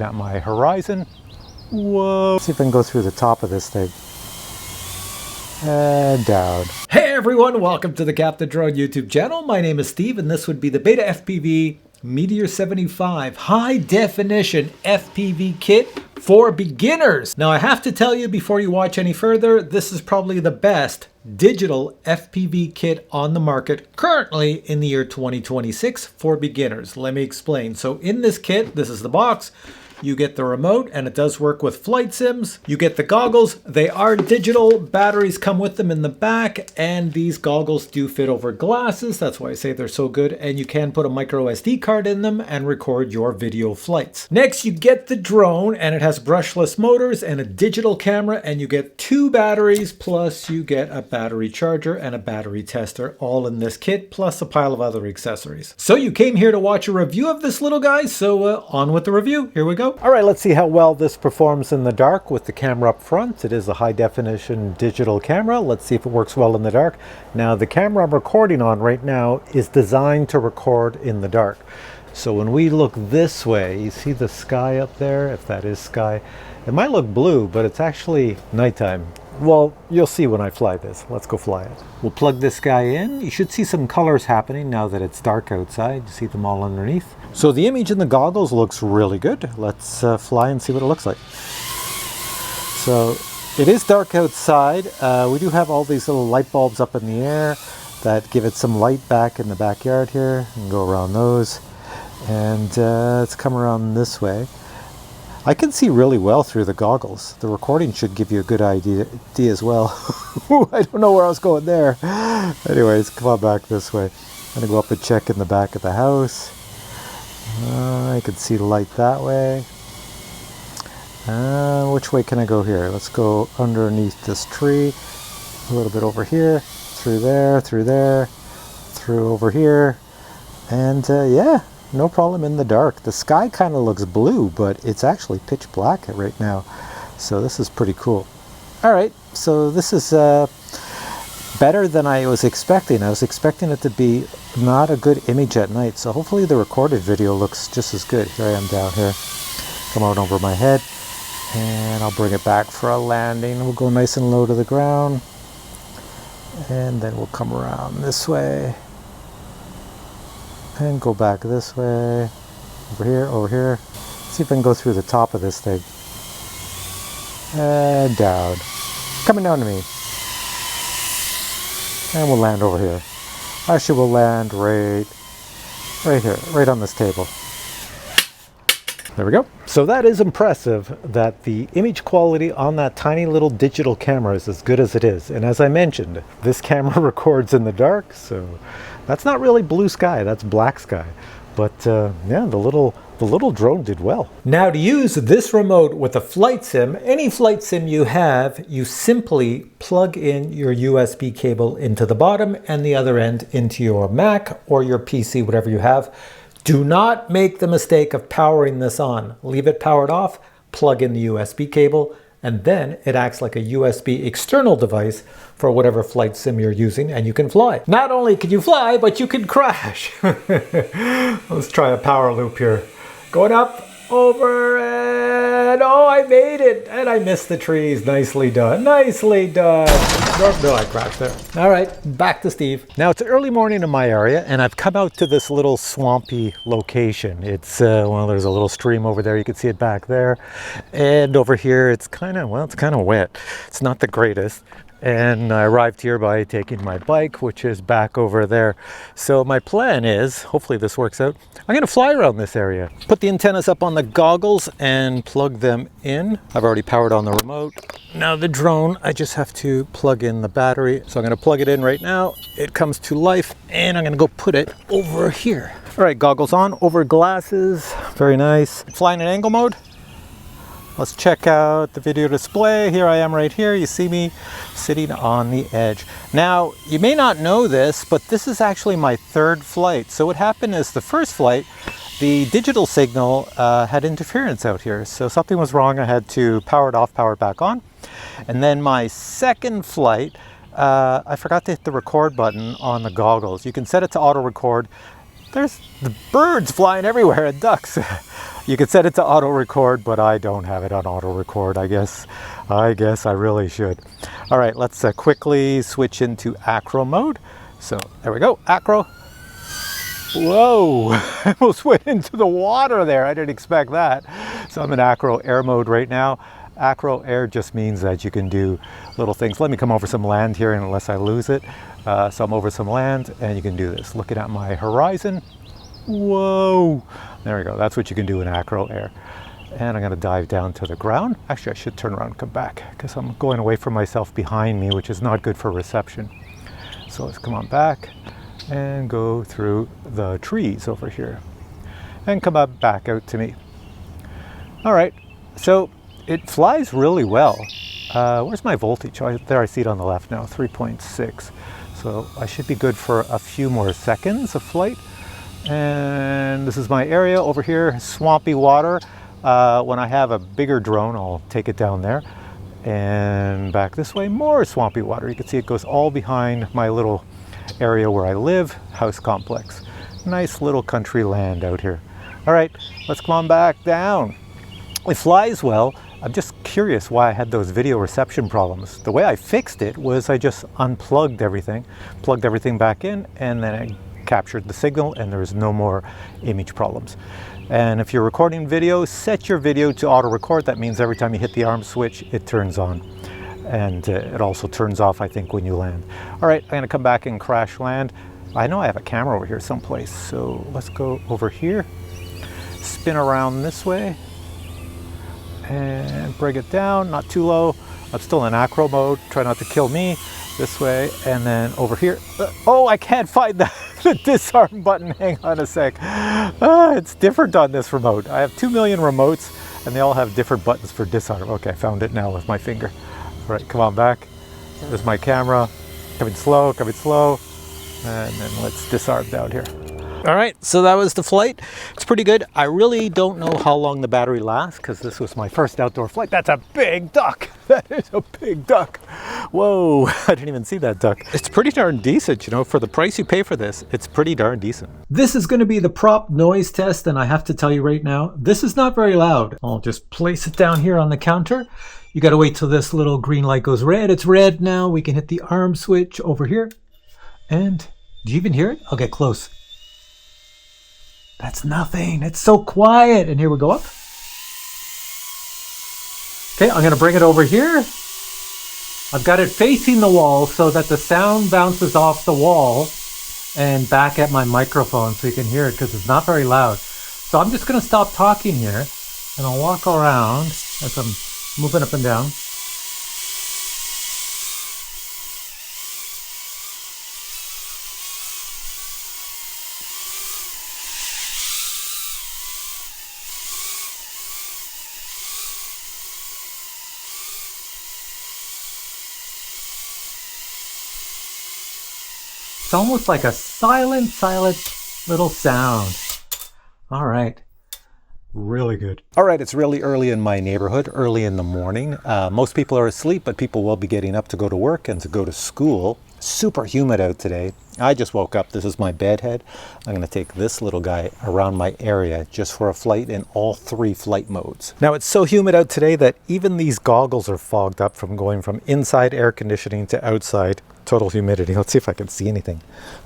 at my horizon. Whoa. Let's see if I can go through the top of this thing. And down. Hey everyone, welcome to the Captain Drone YouTube channel. My name is Steve and this would be the BETAFPV Meteor 75 high definition FPV kit for beginners. Now I have to tell you before you watch any further, this is probably the best digital FPV kit on the market currently in the year 2026 for beginners. Let me explain. So in this kit, this is the box. You get the remote and it does work with flight sims. You get the goggles. They are digital. Batteries come with them in the back, and these goggles do fit over glasses. That's why I say they're so good. And you can put a micro SD card in them and record your video flights. Next, you get the drone, and it has brushless motors and a digital camera, and you get 2 batteries, plus you get a battery charger and a battery tester, all in this kit, plus a pile of other accessories. So you came here to watch a review of this little guy, so on with the review. Here we go. All right, let's see how well this performs in the dark with the camera up front. It is a high definition digital camera. Let's see if it works well in the dark. Now, the camera I'm recording on right now is designed to record in the dark. So when we look this way, you see the sky up there? If that is sky, it might look blue, but it's actually nighttime. Well, you'll see when I fly this. Let's go fly it. We'll plug this guy in. You should see some colors happening now that it's dark outside. You see them all underneath. So the image in the goggles looks really good. Let's fly and see what it looks like. So it is dark outside. We do have all these little light bulbs up in the air that give it some light back in the backyard here. And go around those. And let's come around this way. I can see really well through the goggles. The recording should give you a good idea as well. I don't know where I was going there. Anyways, come on back this way. I'm gonna go up and check in the back of the house. I can see light that way. Which way can I go here? Let's go underneath this tree. A little bit over here, through there, through over here. And yeah. No problem in the dark. The sky kind of looks blue, but it's actually pitch black right now. So this is pretty cool. All right, so this is better than I was expecting. I was expecting it to be not a good image at night. So hopefully the recorded video looks just as good. Here I am down here. Come on over my head. And I'll bring it back for a landing. We'll go nice and low to the ground. And then we'll come around this way. And go back this way, over here. See if I can go through the top of this thing. And down. Coming down to me. And we'll land over here. Actually, we'll land right here, right on this table. There we go. So that is impressive that the image quality on that tiny little digital camera is as good as it is. And as I mentioned, this camera records in the dark, so that's not really blue sky, that's black sky. But yeah, the little drone did well. Now to use this remote with a flight sim, any flight sim you have, you simply plug in your USB cable into the bottom and the other end into your Mac or your PC, whatever you have. Do not make the mistake of powering this on. Leave it powered off, plug in the USB cable, and then it acts like a USB external device for whatever flight sim you're using, and you can fly. Not only can you fly, but you can crash. Let's try a power loop here. Going up, over, and oh, I made it. And I missed the trees. Nicely done. Nicely done. No, I crashed there. All right, back to Steve. Now it's early morning in my area, and I've come out to this little swampy location. It's, well, there's a little stream over there. You can see it back there. And over here, it's kind of, well, it's kind of wet. It's not the greatest. And I arrived here by taking my bike, which is back over there. So my plan is, hopefully this works out, I'm going to fly around this area. Put the antennas up on the goggles and plug them in. I've already powered on the remote. Now the drone, I just have to plug in the battery. So I'm going to plug it in right now. It comes to life, and I'm going to go put it over here. All right, goggles on, over glasses. Very nice. Flying in angle mode. Let's check out the video display. Here I am right here. You see me sitting on the edge. Now, you may not know this, but this is actually my 3rd flight. So what happened is the first flight, the digital signal had interference out here. So something was wrong. I had to power it off, power it back on. And then my 2nd flight, I forgot to hit the record button on the goggles. You can set it to auto record. There's the birds flying everywhere and ducks. You could set it to auto record, but I don't have it on auto record. I guess I really should. All right, let's quickly switch into acro mode. So there we go, acro. Whoa, I almost went into the water there. I didn't expect that. So I'm in acro air mode right now. Acro air just means that you can do little things. Let me come over some land here unless I lose it. So I'm over some land and you can do this. Looking at my horizon. Whoa, there we go. That's what you can do in acro air. And I'm gonna dive down to the ground. Actually, I should turn around and come back because I'm going away from myself behind me, which is not good for reception. So let's come on back and go through the trees over here and come up back out to me. All right, so it flies really well. Where's my voltage? There, I see it on the left now, 3.6. So I should be good for a few more seconds of flight. And this is my area over here, swampy water. When I have a bigger drone, I'll take it down there. And back this way, more swampy water. You can see it goes all behind my little area where I live, house complex. Nice little country land out here. All right, let's come on back down. It flies well. I'm just curious why I had those video reception problems. The way I fixed it was I just unplugged everything, plugged everything back in, and then I captured the signal and there was no more image problems. And if you're recording video, set your video to auto record. That means every time you hit the arm switch, it turns on. And it also turns off, I think, when you land. All right, I'm gonna come back and crash land. I know I have a camera over here someplace, so let's go over here, spin around this way, and bring it down, not too low. I'm still in acro mode, try not to kill me. This way, and then over here. Oh, I can't find the disarm button. Hang on a sec. It's different on this remote. I have 2 million remotes, and they all have different buttons for disarm. Okay, I found it now with my finger. All right, come on back. There's my camera. Coming slow, and then let's disarm down here. All right, so that was the flight. It's pretty good. I really don't know how long the battery lasts because this was my first outdoor flight. That's a big duck. That is a big duck. Whoa, I didn't even see that duck. It's pretty darn decent, you know, for the price you pay for this. It's pretty darn decent. This is going to be the prop noise test, and I have to tell you right now, this is not very loud. I'll just place it down here on the counter. You got to wait till this little green light goes red. It's red now. We can hit the arm switch over here. And do you even hear it? I'll get close. That's nothing. It's so quiet. And here we go up. Okay, I'm going to bring it over here. I've got it facing the wall so that the sound bounces off the wall and back at my microphone so you can hear it because it's not very loud. So I'm just going to stop talking here and I'll walk around as I'm moving up and down. It's almost like a silent little sound. All right. Really good. All right, it's really early in my neighborhood, early in the morning. Most people are asleep, but people will be getting up to go to work and to go to school. Super humid out today. I just woke up. This is my bed head. I'm going to take this little guy around my area just for a flight in all 3 flight modes. Now, it's so humid out today that even these goggles are fogged up from going from inside air conditioning to outside total humidity. Let's see if I can see anything.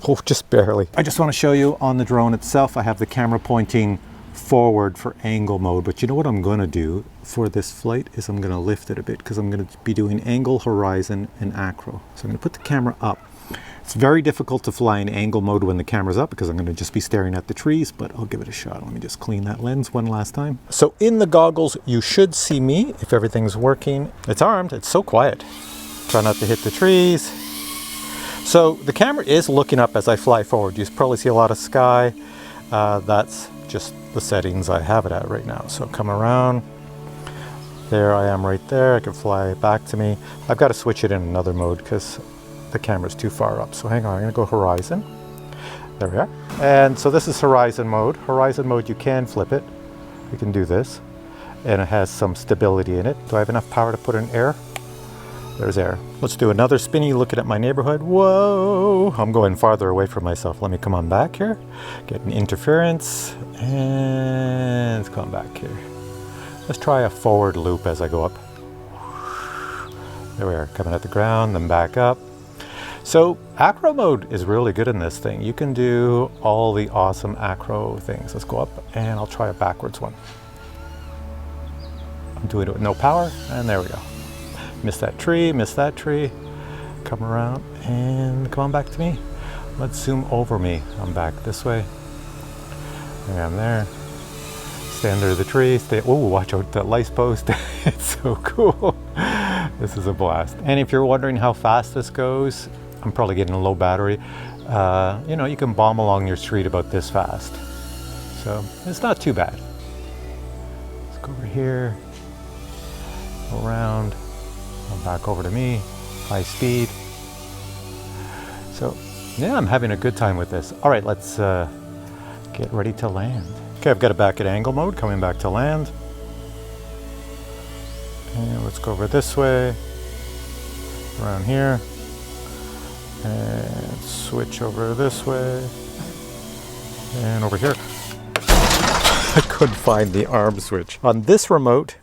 Oh, just barely. I just want to show you on the drone itself, I have the camera pointing forward for angle mode, but you know what I'm going to do for this flight is I'm going to lift it a bit because I'm going to be doing angle, horizon, and acro. So I'm going to put the camera up. It's very difficult to fly in angle mode when the camera's up because I'm going to just be staring at the trees, but I'll give it a shot. Let me just clean that lens one last time. So in the goggles, you should see me if everything's working. It's armed. It's so quiet. Try not to hit the trees. So the camera is looking up as I fly forward. You probably see a lot of sky. That's just the settings I have it at right now. So come around. There I am right there. I can fly back to me. I've got to switch it in another mode because the camera's too far up. So hang on, I'm going to go horizon. There we are. And so this is horizon mode. Horizon mode, you can flip it. You can do this. And it has some stability in it. Do I have enough power to put in air? There's air. Let's do another spinny looking at my neighborhood. Whoa! I'm going farther away from myself. Let me come on back here. Get an interference. And let's come back here. Let's try a forward loop as I go up. There we are, coming at the ground, then back up. So acro mode is really good in this thing. You can do all the awesome acro things. Let's go up and I'll try a backwards one. I'm doing it with no power, and there we go. Missed that tree, missed that tree. Come around and come on back to me. Let's zoom over me. I'm back this way. And I'm there. Stay under the tree. Stay. Oh, watch out that light post. It's so cool. This is a blast. And if you're wondering how fast this goes, I'm probably getting a low battery. You know, you can bomb along your street about this fast. So it's not too bad. Let's go over here. Go around. Back over to me, high speed. So yeah, I'm having a good time with this. All right, let's get ready to land. Okay, I've got it back at angle mode, coming back to land. And let's go over this way, around here, and switch over this way, and over here. I couldn't find the arm switch. On this remote,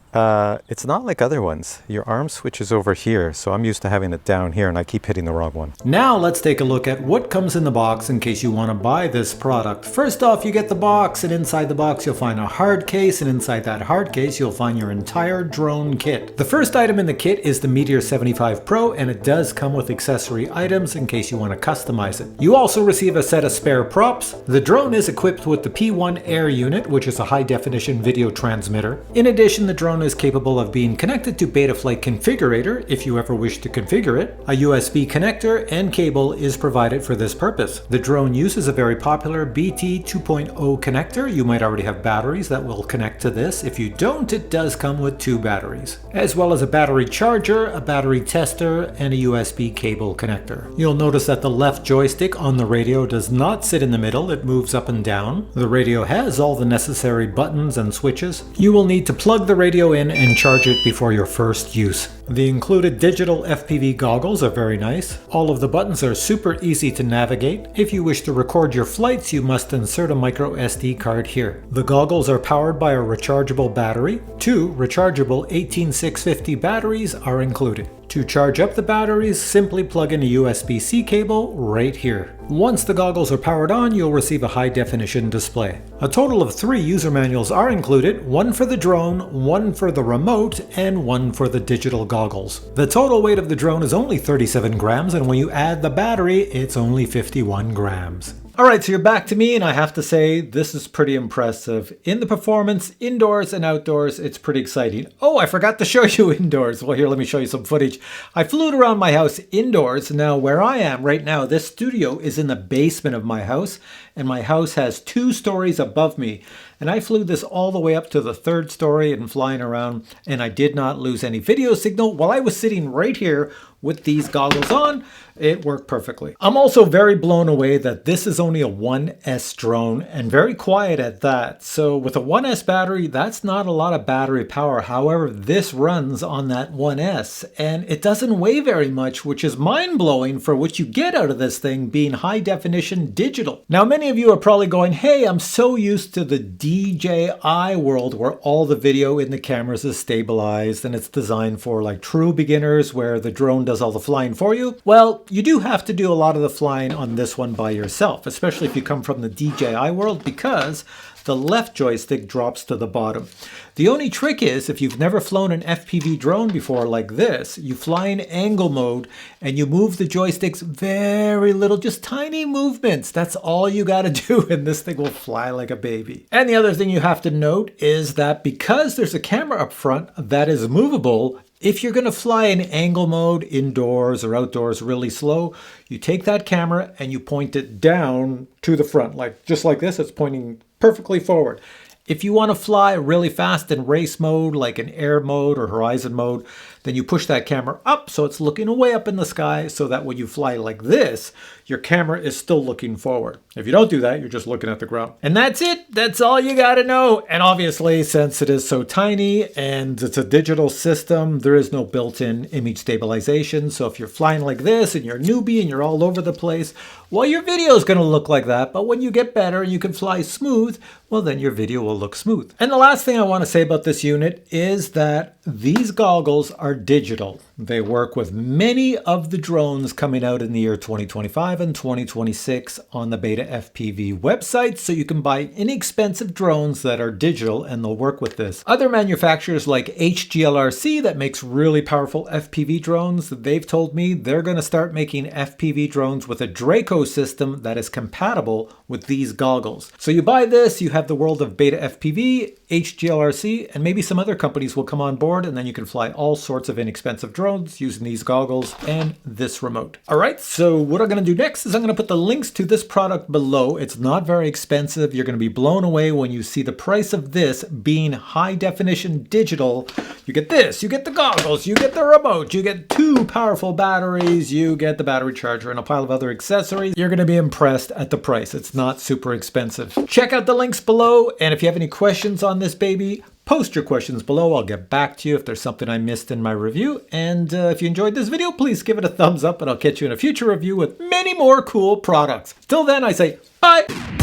it's not like other ones. Your arm switch is over here, so I'm used to having it down here and I keep hitting the wrong one. Now let's take a look at what comes in the box in case you want to buy this product. First off, you get the box, and inside the box you'll find a hard case, and inside that hard case you'll find your entire drone kit. The first item in the kit is the Meteor 75 Pro, and it does come with accessory items in case you want to customize it. You also receive a set of spare props. The drone is equipped with the P1 Air unit, which is a high definition video transmitter. In addition, the drone is capable of being connected to Betaflight Configurator if you ever wish to configure it. A USB connector and cable is provided for this purpose. The drone uses a very popular BT 2.0 connector. You might already have batteries that will connect to this. If you don't, it does come with 2 batteries, as well as a battery charger, a battery tester, and a USB cable connector. You'll notice that the left joystick on the radio does not sit in the middle, it moves up and down. The radio has all the necessary buttons and switches. You will need to plug the radio in and charge it before your first use. The included digital FPV goggles are very nice. All of the buttons are super easy to navigate. If you wish to record your flights, you must insert a micro SD card here. The goggles are powered by a rechargeable battery. 2 rechargeable 18650 batteries are included. To charge up the batteries, simply plug in a USB-C cable right here. Once the goggles are powered on, you'll receive a high-definition display. A total of 3 user manuals are included, 1 for the drone, 1 for the remote, and 1 for the digital goggles. The total weight of the drone is only 37 grams, and when you add the battery, it's only 51 grams. Alright, so you're back to me, and I have to say, this is pretty impressive. In the performance, indoors and outdoors, it's pretty exciting. Oh, I forgot to show you indoors. Well, here, let me show you some footage. I flew it around my house indoors. Now, where I am right now, this studio is in the basement of my house, and my house has 2 stories above me. And I flew this all the way up to the 3rd story and flying around, and I did not lose any video signal while I was sitting right here with these goggles on. It worked perfectly. I'm also very blown away that this is only a 1S drone and very quiet at that. So with a 1S battery, that's not a lot of battery power. However, this runs on that 1S and it doesn't weigh very much, which is mind-blowing for what you get out of this thing being high definition digital. Now, many of you are probably going, hey, I'm so used to the DJI world where all the video in the cameras is stabilized and it's designed for like true beginners where the drone does all the flying for you. Well, you do have to do a lot of the flying on this one by yourself, especially if you come from the DJI world, because the left joystick drops to the bottom. The only trick is, if you've never flown an FPV drone before like this, you fly in angle mode and you move the joysticks very little, just tiny movements. That's all you got to do and this thing will fly like a baby. And the other thing you have to note is that because there's a camera up front that is movable, if you're going to fly in angle mode indoors or outdoors really slow, you take that camera and you point it down to the front, like just like this. It's pointing perfectly forward. If you want to fly really fast in race mode, like in air mode or horizon mode, Then you push that camera up so it's looking way up in the sky so that when you fly like this, your camera is still looking forward. If you don't do that, you're just looking at the ground. And that's it. That's all you got to know. And obviously, since it is so tiny and it's a digital system, there is no built-in image stabilization. So if you're flying like this and you're a newbie and you're all over the place, well, your video is going to look like that. But when you get better and you can fly smooth, well, then your video will look smooth. And the last thing I want to say about this unit is that these goggles are digital. They work with many of the drones coming out in the year 2025 and 2026 on the BETAFPV website, so you can buy inexpensive drones that are digital and they'll work with this. Other manufacturers like HGLRC that makes really powerful FPV drones, they've told me they're going to start making FPV drones with a Draco system that is compatible with these goggles. So you buy this, you have the world of BETAFPV, HGLRC, and maybe some other companies will come on board, and then you can fly all sorts of inexpensive drones using these goggles and this remote. All right, so what I'm going to do next is I'm going to put the links to this product below. It's not very expensive. You're going to be blown away when you see the price of this being high definition digital. You get this, you get the goggles, you get the remote, you get 2 powerful batteries, you get the battery charger and a pile of other accessories. You're going to be impressed at the price. It's not super expensive. Check out the links below, and if you have any questions on this baby, post your questions below. I'll get back to you if there's something I missed in my review. And if you enjoyed this video, please give it a thumbs up, and I'll catch you in a future review with many more cool products. Till then, I say bye.